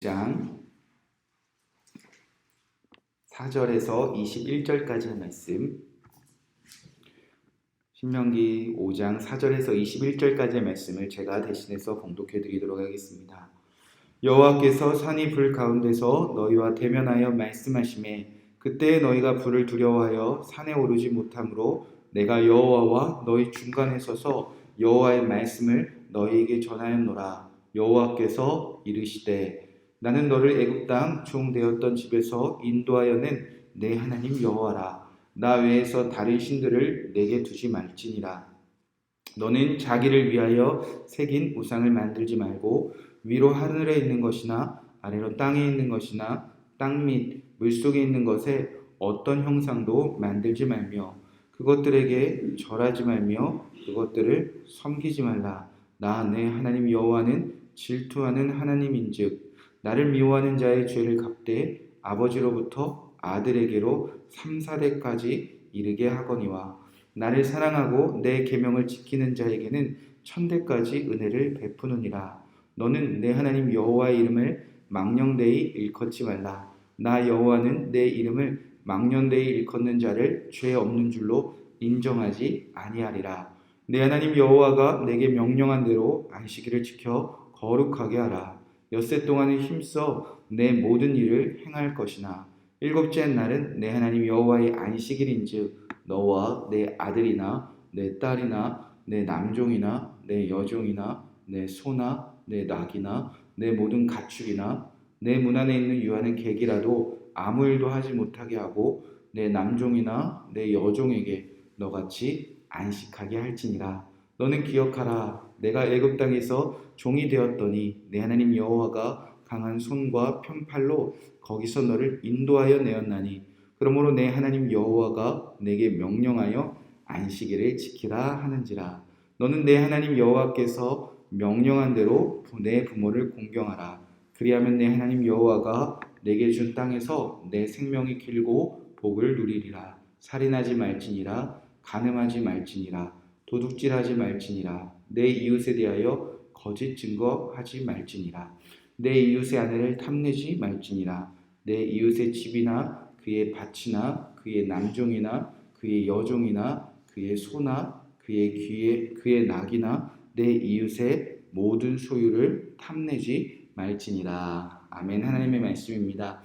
장 4절에서 21절까지의 말씀, 신명기 5장 4절에서 21절까지의 말씀을 제가 대신해서 봉독해 드리도록 하겠습니다. 여호와께서 산이 불 가운데서 너희와 대면하여 말씀하시매 그때 너희가 불을 두려워하여 산에 오르지 못하므로 내가 여호와와 너희 중간에 서서 여호와의 말씀을 너희에게 전하였노라. 여호와께서 이르시되 나는 너를 애굽 땅 종되었던 집에서 인도하여낸 내 하나님 여호와라. 나 외에서 다른 신들을 내게 두지 말지니라. 너는 자기를 위하여 새긴 우상을 만들지 말고 위로 하늘에 있는 것이나 아래로 땅에 있는 것이나 땅 및 물속에 있는 것에 어떤 형상도 만들지 말며 그것들에게 절하지 말며 그것들을 섬기지 말라. 나 내 하나님 여호와는 질투하는 하나님인즉 나를 미워하는 자의 죄를 갚되 아버지로부터 아들에게로 3, 4대까지 이르게 하거니와 나를 사랑하고 내 계명을 지키는 자에게는 1000대까지 은혜를 베푸느니라. 너는 내 하나님 여호와의 이름을 망령되이 일컫지 말라. 나 여호와는 내 이름을 망령되이 일컫는 자를 죄 없는 줄로 인정하지 아니하리라. 내 하나님 여호와가 내게 명령한 대로 안식일을 지켜 거룩하게 하라. 엿새 동안은 힘써 내 모든 일을 행할 것이나 일곱째 날은 내 하나님 여호와의 안식일인즉 너와 내 아들이나 내 딸이나 내 남종이나 내 여종이나 내 소나 내 낙이나 내 모든 가축이나 내 문 안에 있는 유하는 객이라도 아무 일도 하지 못하게 하고 내 남종이나 내 여종에게 너같이 안식하게 할지니라. 너는 기억하라. 내가 애굽 땅에서 종이 되었더니 내 하나님 여호와가 강한 손과 편팔로 거기서 너를 인도하여 내었나니 그러므로 내 하나님 여호와가 내게 명령하여 안식일을 지키라 하는지라. 너는 내 하나님 여호와께서 명령한 대로 내 부모를 공경하라. 그리하면 내 하나님 여호와가 내게 준 땅에서 내 생명이 길고 복을 누리리라. 살인하지 말지니라. 간음하지 말지니라. 도둑질하지 말지니라. 내 이웃에 대하여 거짓 증거하지 말지니라. 내 이웃의 아내를 탐내지 말지니라. 내 이웃의 집이나 그의 밭이나 그의 남종이나 그의 여종이나 그의 소나 그의 낙이나 내 이웃의 모든 소유를 탐내지 말지니라. 아멘. 하나님의 말씀입니다.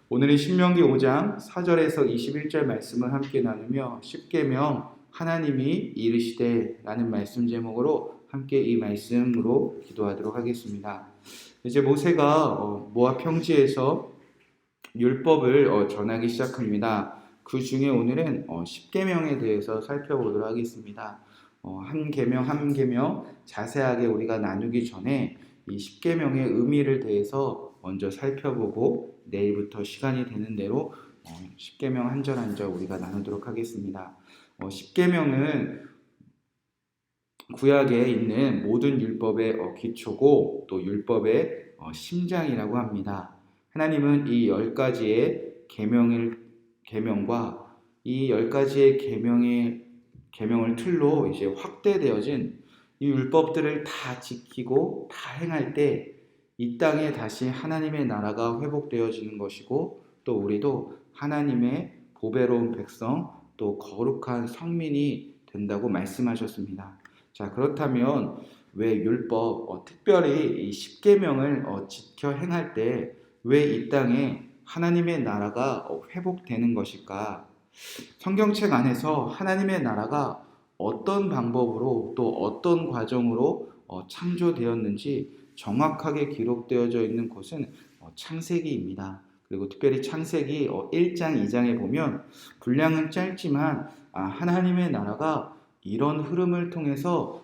오늘은 신명기 5장 4절에서 21절 말씀을 함께 나누며 십계명 하나님이 이르시되 라는 말씀 제목으로 함께 이 말씀으로 기도하도록 하겠습니다. 이제 모세가 모압 평지에서 율법을 전하기 시작합니다. 그 중에 오늘은 십계명에 대해서 살펴보도록 하겠습니다. 한 계명 한 계명 자세하게 우리가 나누기 전에 이 십계명의 의미를 대해서 먼저 살펴보고 내일부터 시간이 되는 대로 십계명 한 절 한 절 우리가 나누도록 하겠습니다. 십계명은 구약에 있는 모든 율법의 기초고 또 율법의 심장이라고 합니다. 하나님은 이 10가지의 계명과 이 10가지의 계명을 틀로 이제 확대되어진 이 율법들을 다 지키고 다 행할 때 이 땅에 다시 하나님의 나라가 회복되어지는 것이고 또 우리도 하나님의 보배로운 백성 또 거룩한 성민이 된다고 말씀하셨습니다. 자, 그렇다면 왜 율법, 특별히 이 십계명을 지켜 행할 때 왜 이 땅에 하나님의 나라가 회복되는 것일까? 성경책 안에서 하나님의 나라가 어떤 방법으로 또 어떤 과정으로 창조되었는지 정확하게 기록되어져 있는 곳은 창세기입니다. 그리고 특별히 창세기 1장, 2장에 보면 분량은 짧지만 하나님의 나라가 이런 흐름을 통해서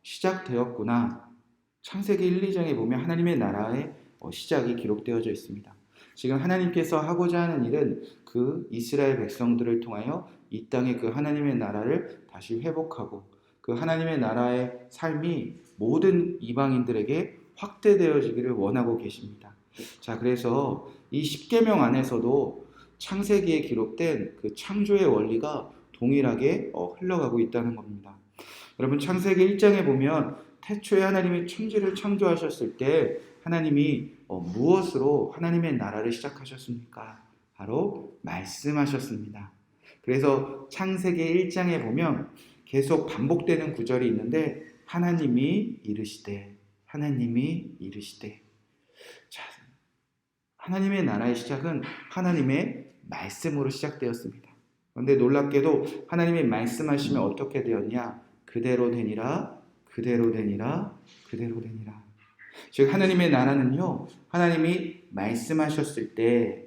시작되었구나. 창세기 1, 2장에 보면 하나님의 나라의 시작이 기록되어져 있습니다. 지금 하나님께서 하고자 하는 일은 그 이스라엘 백성들을 통하여 이 땅에 그 하나님의 나라를 다시 회복하고 그 하나님의 나라의 삶이 모든 이방인들에게 확대되어지기를 원하고 계십니다. 자, 그래서 이 십계명 안에서도 창세기에 기록된 그 창조의 원리가 동일하게 흘러가고 있다는 겁니다. 여러분, 창세기 1장에 보면 태초에 하나님이 천지를 창조하셨을 때 하나님이 무엇으로 하나님의 나라를 시작하셨습니까? 바로 말씀하셨습니다. 그래서 창세기 1장에 보면 계속 반복되는 구절이 있는데 하나님이 이르시되 자, 하나님의 나라의 시작은 하나님의 말씀으로 시작되었습니다. 그런데 놀랍게도 하나님이 말씀하시면 어떻게 되었냐? 그대로 되니라. 즉 하나님의 나라는요, 하나님이 말씀하셨을 때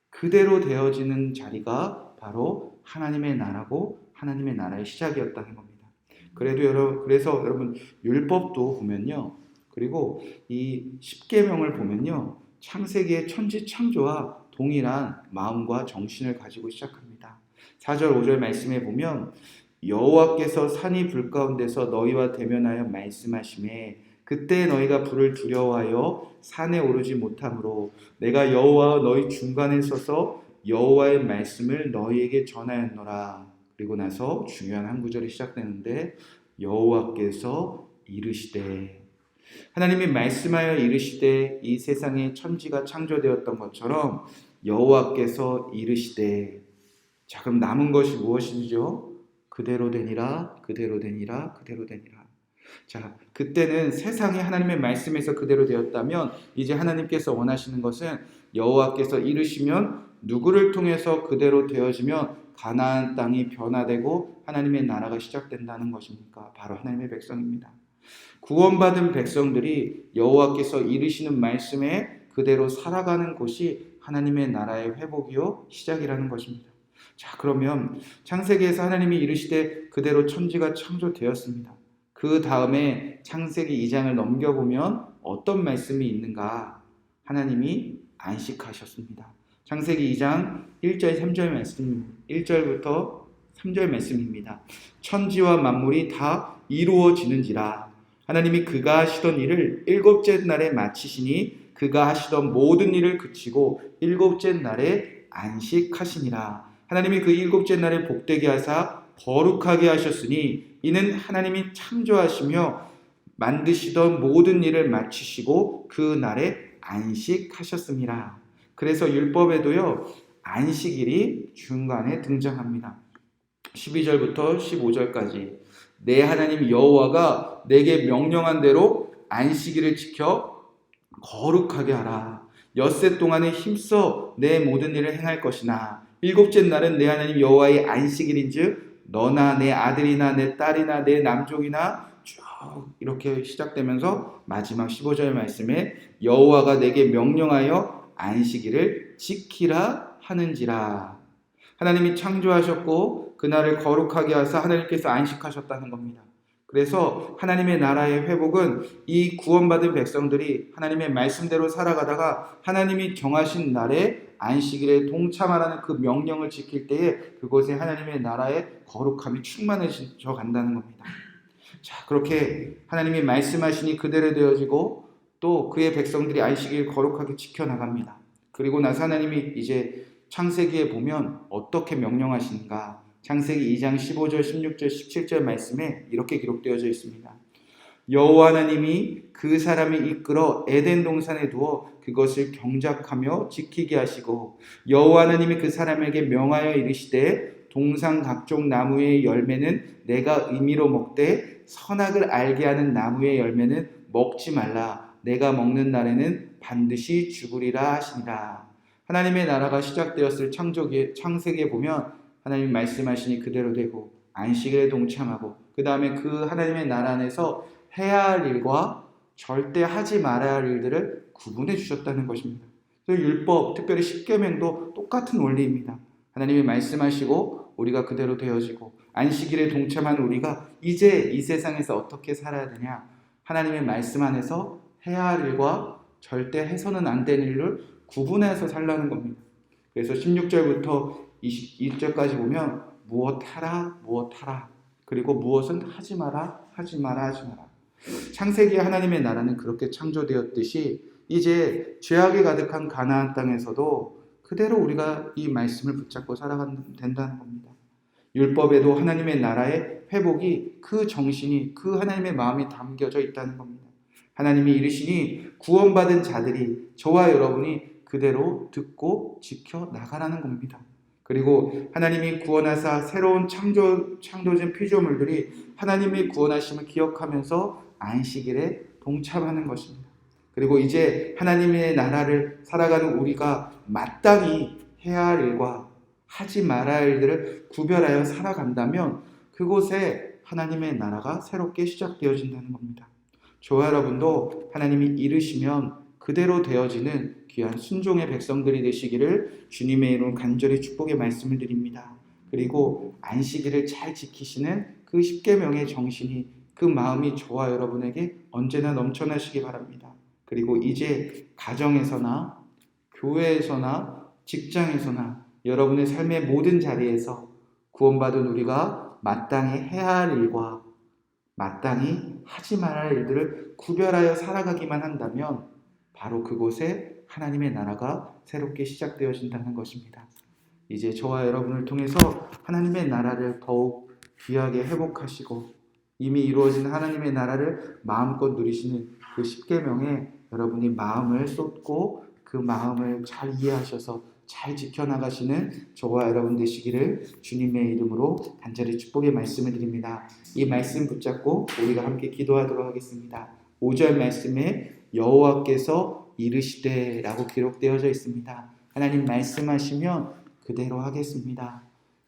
그대로 되어지는 자리가 바로 하나님의 나라고 하나님의 나라의 시작이었다는 겁니다. 그래서 여러분 율법도 보면요, 그리고 이 십계명을 보면요, 창세기의 천지 창조와 동일한 마음과 정신을 가지고 시작합니다. 4절 5절 말씀에 보면 여호와께서 산이 불 가운데서 너희와 대면하여 말씀하시매 그때 너희가 불을 두려워하여 산에 오르지 못하므로 내가 여호와와 너희 중간에 서서 여호와의 말씀을 너희에게 전하였노라. 그리고 나서 중요한 한 구절이 시작되는데 여호와께서 이르시되, 하나님이 말씀하여 이르시되 이 세상에 천지가 창조되었던 것처럼 여호와께서 이르시되, 자 그럼 남은 것이 무엇이죠? 그대로 되니라. 자, 그때는 세상이 하나님의 말씀에서 그대로 되었다면 이제 하나님께서 원하시는 것은 여호와께서 이르시면 누구를 통해서 그대로 되어지면 가나안 땅이 변화되고 하나님의 나라가 시작된다는 것입니까? 바로 하나님의 백성입니다. 구원받은 백성들이 여호와께서 이르시는 말씀에 그대로 살아가는 곳이 하나님의 나라의 회복이요 시작이라는 것입니다. 자, 그러면 창세기에서 하나님이 이르시되 그대로 천지가 창조되었습니다. 그 다음에 창세기 2장을 넘겨보면 어떤 말씀이 있는가? 하나님이 안식하셨습니다. 창세기 2장 1절 3절 말씀, 1절부터 3절 말씀입니다. 천지와 만물이 다 이루어지는지라 하나님이 그가 하시던 일을 일곱째 날에 마치시니 그가 하시던 모든 일을 그치고 일곱째 날에 안식하시니라. 하나님이 그 일곱째 날에 복되게 하사 거룩하게 하셨으니 이는 하나님이 창조하시며 만드시던 모든 일을 마치시고 그 날에 안식하셨습니다. 그래서 율법에도요 안식일이 중간에 등장합니다. 12절부터 15절까지 내 하나님 여호와가 내게 명령한 대로 안식일을 지켜 거룩하게 하라. 엿새 동안에 힘써 내 모든 일을 행할 것이나 일곱째 날은 내 하나님 여호와의 안식일인즉 너나 내 아들이나 내 딸이나 내 남종이나 쭉 이렇게 시작되면서 마지막 15절 말씀에 여호와가 내게 명령하여 안식일을 지키라 하는지라. 하나님이 창조하셨고 그날을 거룩하게 하사 하나님께서 안식하셨다는 겁니다. 그래서 하나님의 나라의 회복은 이 구원받은 백성들이 하나님의 말씀대로 살아가다가 하나님이 정하신 날에 안식일에 동참하라는 그 명령을 지킬 때에 그곳에 하나님의 나라의 거룩함이 충만해져 간다는 겁니다. 자, 그렇게 하나님이 말씀하시니 그대로 되어지고 또 그의 백성들이 안식일 거룩하게 지켜나갑니다. 그리고 나서 하나님이 이제 창세기에 보면 어떻게 명령하시는가? 창세기 2장 15절, 16절, 17절 말씀에 이렇게 기록되어져 있습니다. 여호와 하나님이 그 사람을 이끌어 에덴 동산에 두어 그것을 경작하며 지키게 하시고 여호와 하나님이 그 사람에게 명하여 이르시되 동산 각종 나무의 열매는 내가 의미로 먹되 선악을 알게 하는 나무의 열매는 먹지 말라. 내가 먹는 날에는 반드시 죽으리라 하시니라. 하나님의 나라가 시작되었을 창세기에 보면 하나님이 말씀하시니 그대로 되고 안식일에 동참하고 그 다음에 그 하나님의 나라 안에서 해야 할 일과 절대 하지 말아야 할 일들을 구분해 주셨다는 것입니다. 그래서 율법, 특별히 십계명도 똑같은 원리입니다. 하나님이 말씀하시고 우리가 그대로 되어지고 안식일에 동참한 우리가 이제 이 세상에서 어떻게 살아야 되냐? 하나님의 말씀 안에서 해야 할 일과 절대 해서는 안 되는 일을 구분해서 살라는 겁니다. 그래서 16절부터 21절까지 보면 무엇 하라 그리고 무엇은 하지 마라. 창세기에 하나님의 나라는 그렇게 창조되었듯이 이제 죄악이 가득한 가나안 땅에서도 그대로 우리가 이 말씀을 붙잡고 살아가면 된다는 겁니다. 율법에도 하나님의 나라의 회복이 그 정신이 그 하나님의 마음이 담겨져 있다는 겁니다. 하나님이 이르시니 구원받은 자들이 저와 여러분이 그대로 듣고 지켜 나가라는 겁니다. 그리고 하나님이 구원하사 새로운 창조된 피조물들이 하나님의 구원하심을 기억하면서 안식일에 동참하는 것입니다. 그리고 이제 하나님의 나라를 살아가는 우리가 마땅히 해야 할 일과 하지 말아야 할 일들을 구별하여 살아간다면 그곳에 하나님의 나라가 새롭게 시작되어진다는 겁니다. 저와 여러분도 하나님이 이르시면 그대로 되어지는 귀한 순종의 백성들이 되시기를 주님의 이름으로 간절히 축복의 말씀을 드립니다. 그리고 안식일을 잘 지키시는 그 십계명의 정신이 그 마음이 저와 여러분에게 언제나 넘쳐나시기 바랍니다. 그리고 이제 가정에서나 교회에서나 직장에서나 여러분의 삶의 모든 자리에서 구원받은 우리가 마땅히 해야 할 일과 마땅히 하지 말아야 할 일들을 구별하여 살아가기만 한다면 바로 그곳에 하나님의 나라가 새롭게 시작되어진다는 것입니다. 이제 저와 여러분을 통해서 하나님의 나라를 더욱 귀하게 회복하시고 이미 이루어진 하나님의 나라를 마음껏 누리시는 그 십계명에 여러분이 마음을 쏟고 그 마음을 잘 이해하셔서 잘 지켜나가시는 저와 여러분 되시기를 주님의 이름으로 간절히 축복의 말씀을 드립니다. 이 말씀 붙잡고 우리가 함께 기도하도록 하겠습니다. 5절 말씀에 여호와께서 이르시되 라고 기록되어져 있습니다. 하나님 말씀하시면 그대로 하겠습니다.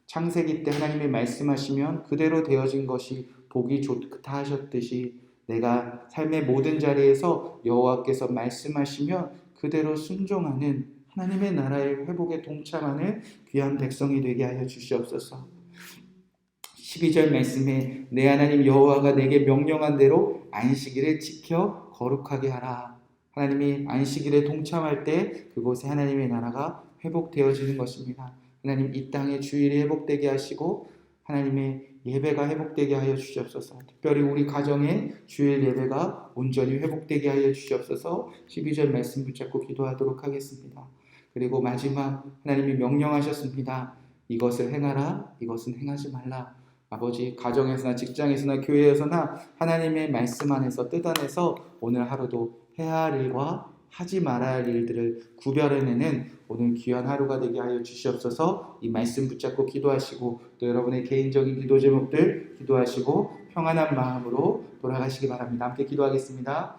창세기 때 하나님이 말씀하시면 그대로 되어진 것이 보기 좋다 하셨듯이 내가 삶의 모든 자리에서 여호와께서 말씀하시면 그대로 순종하는 하나님의 나라의 회복에 동참하는 귀한 백성이 되게 하여 주시옵소서. 12절 말씀에 내 하나님 여호와가 내게 명령한 대로 안식일을 지켜 거룩하게 하라. 하나님이 안식일에 동참할 때 그곳에 하나님의 나라가 회복되어지는 것입니다. 하나님 이 땅의 주일이 회복되게 하시고 하나님의 예배가 회복되게 하여 주시옵소서. 특별히 우리 가정의 주일 예배가 온전히 회복되게 하여 주시옵소서. 12절 말씀 붙잡고 기도하도록 하겠습니다. 그리고 마지막 하나님이 명령하셨습니다. 이것을 행하라, 이것은 행하지 말라. 아버지 가정에서나 직장에서나 교회에서나 하나님의 말씀 안에서 뜻 안에서 오늘 하루도 해야 할 일과 하지 말아야 할 일들을 구별해내는 오늘 귀한 하루가 되게 하여 주시옵소서. 이 말씀 붙잡고 기도하시고 또 여러분의 개인적인 기도 제목들 기도하시고 평안한 마음으로 돌아가시기 바랍니다. 함께 기도하겠습니다.